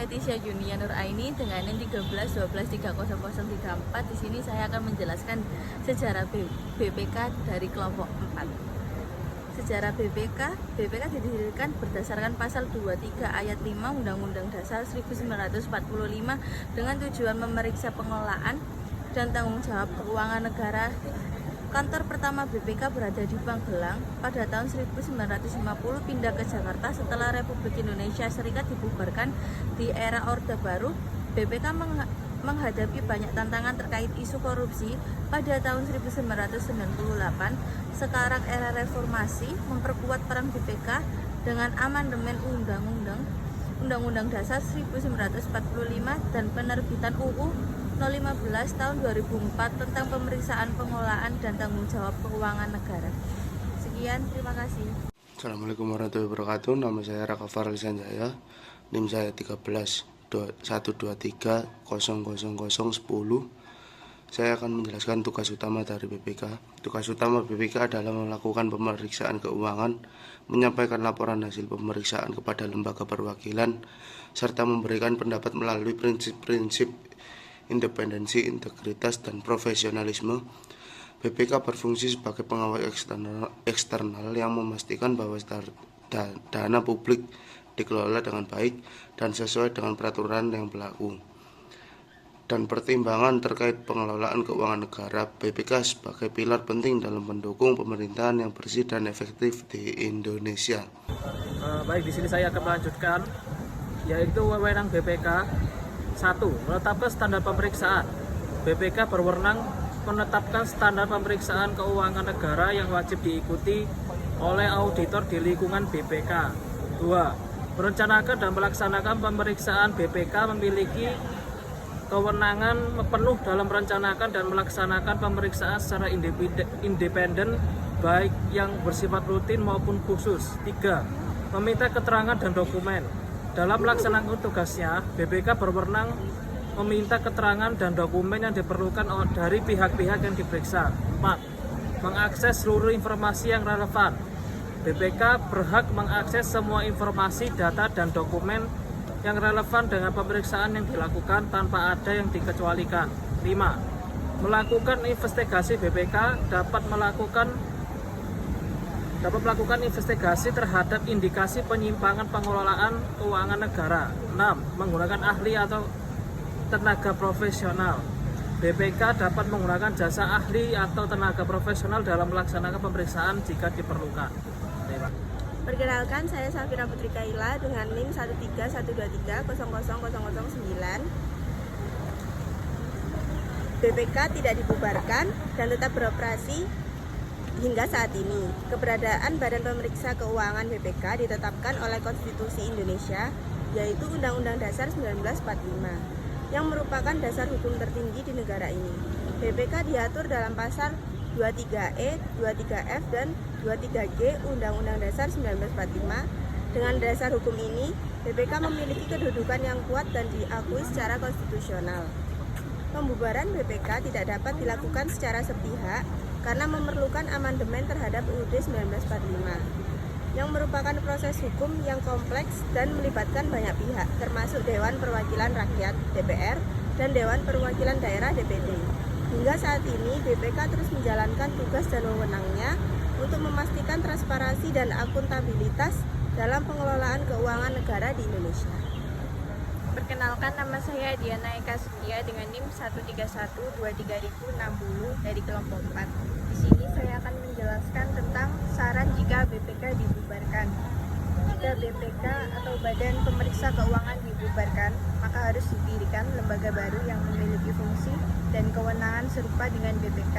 Leticia Junia Nur Aini dengan NIM 13 12 30034. Di sini saya akan menjelaskan sejarah BPK dari kelompok 4. Sejarah BPK didirikan berdasarkan pasal 23 ayat 5 Undang-Undang Dasar 1945 dengan tujuan memeriksa pengelolaan dan tanggung jawab keuangan negara. Kantor pertama BPK berada di Magelang. Pada tahun 1950 pindah ke Jakarta setelah Republik Indonesia Serikat dibubarkan. Di era Orde Baru, BPK menghadapi banyak tantangan terkait isu korupsi. Pada tahun 1998, sekarang era reformasi, memperkuat peran BPK dengan amandemen Undang-Undang Dasar 1945 dan penerbitan UU 015 tahun 2004 tentang pemeriksaan pengelolaan dan tanggung jawab keuangan negara. Sekian, terima kasih. Assalamualaikum warahmatullahi wabarakatuh. Nama saya Raka Farli Sanjaya. NIM saya 13 123 000 10. Saya akan menjelaskan tugas utama dari BPK. Tugas utama BPK adalah melakukan pemeriksaan keuangan, menyampaikan laporan hasil pemeriksaan kepada lembaga perwakilan, serta memberikan pendapat melalui prinsip-prinsip independensi, integritas, dan profesionalisme. BPK berfungsi sebagai pengawal eksternal yang memastikan bahwa dana publik dikelola dengan baik dan sesuai dengan peraturan yang berlaku. Dan pertimbangan terkait pengelolaan keuangan negara, BPK sebagai pilar penting dalam mendukung pemerintahan yang bersih dan efektif di Indonesia. Baik, di sini saya akan melanjutkan, yaitu wewenang BPK. 1. Menetapkan standar pemeriksaan. BPK berwenang menetapkan standar pemeriksaan keuangan negara yang wajib diikuti oleh auditor di lingkungan BPK. 2. Merencanakan dan melaksanakan pemeriksaan. BPK memiliki kewenangan penuh dalam merencanakan dan melaksanakan pemeriksaan secara independen, baik yang bersifat rutin maupun khusus. 3. Meminta keterangan dan dokumen. Dalam melaksanakan tugasnya, BPK berwenang meminta keterangan dan dokumen yang diperlukan dari pihak-pihak yang diperiksa. 4. Mengakses seluruh informasi yang relevan. BPK berhak mengakses semua informasi, data, dan dokumen yang relevan dengan pemeriksaan yang dilakukan tanpa ada yang dikecualikan. 5. Melakukan investigasi. BPK dapat melakukan investigasi terhadap indikasi penyimpangan pengelolaan keuangan negara. 6. Menggunakan ahli atau tenaga profesional. BPK dapat menggunakan jasa ahli atau tenaga profesional dalam melaksanakan pemeriksaan jika diperlukan. Perkenalkan, saya Safira Putri Kaila dengan NIM 13 123 000 10. BPK tidak dibubarkan dan tetap beroperasi hingga saat ini. Keberadaan Badan Pemeriksa Keuangan BPK ditetapkan oleh Konstitusi Indonesia, yaitu Undang-Undang Dasar 1945, yang merupakan dasar hukum tertinggi di negara ini. BPK diatur dalam pasal 23E, 23F, dan 23G Undang-Undang Dasar 1945. Dengan dasar hukum ini, BPK memiliki kedudukan yang kuat dan diakui secara konstitusional. Pembubaran BPK tidak dapat dilakukan secara sepihak karena memerlukan amandemen terhadap UUD 1945 yang merupakan proses hukum yang kompleks dan melibatkan banyak pihak, termasuk Dewan Perwakilan Rakyat (DPR) dan Dewan Perwakilan Daerah (DPD). Hingga saat ini, BPK terus menjalankan tugas dan wewenangnya untuk memastikan transparansi dan akuntabilitas dalam pengelolaan keuangan negara di Indonesia. Perkenalkan, nama saya Diana Eka Setia dengan NIM 131 23060 dari kelompok 4. Di sini saya akan menjelaskan tentang saran jika BPK dibubarkan. Jika BPK atau Badan Pemeriksa Keuangan dibubarkan, maka harus didirikan lembaga baru yang memiliki fungsi dan kewenangan serupa dengan BPK.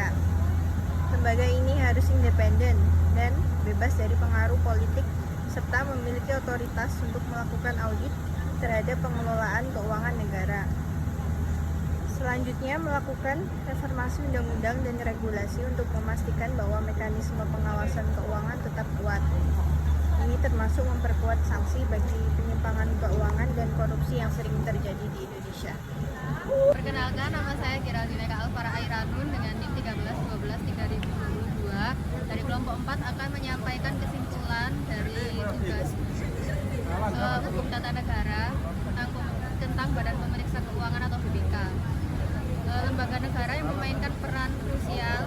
Lembaga ini harus independen dan bebas dari pengaruh politik serta memiliki otoritas untuk melakukan audit terhadap pengelolaan keuangan negara. Selanjutnya, melakukan reformasi undang-undang dan regulasi untuk memastikan bahwa mekanisme pengawasan keuangan tetap kuat. Ini termasuk memperkuat sanksi bagi penyimpangan keuangan dan korupsi yang sering terjadi di Indonesia. Perkenalkan, nama saya Geraldine Alvara Airanun dengan NIM 13 12 3022 dari kelompok 4 akan menyampaikan kesimpulan dari tugas hukum tata negara tentang Badan Pemeriksa Keuangan atau BPK. Lembaga negara yang memainkan peran krusial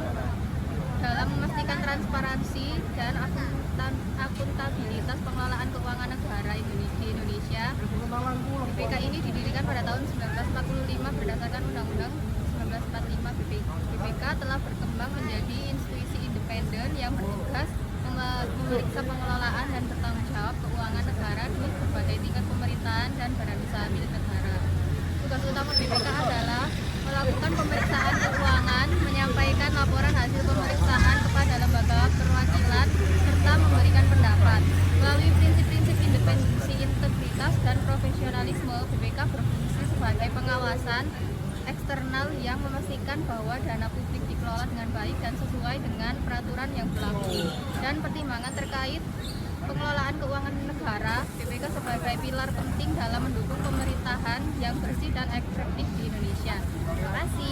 dalam memastikan transparansi dan akuntabilitas pengelolaan keuangan negara di Indonesia. BPK ini didirikan pada tahun 1945 berdasarkan Undang-Undang 1945. BPK telah berkembang menjadi institusi independen yang bertugas memeriksa pengelolaan dan bertanggung jawab keuangan negara di berbagai tingkat pemerintahan dan badan usaha milik negara. Tugas utama BPK adalah melakukan pemeriksaan keuangan, menyampaikan laporan hasil pemeriksaan kepada lembaga perwakilan, serta memberikan pendapat. Melalui prinsip-prinsip independensi, integritas, dan profesionalisme, BPK berfungsi sebagai pengawasan eksternal yang memastikan bahwa dana publik dikelola dengan baik dan sesuai dengan peraturan yang berlaku. Dan pertimbangan terkait pengelolaan keuangan negara, BPK sebagai pilar penting dalam mendukung pemerintahan yang bersih dan efektif di Indonesia. Terima kasih.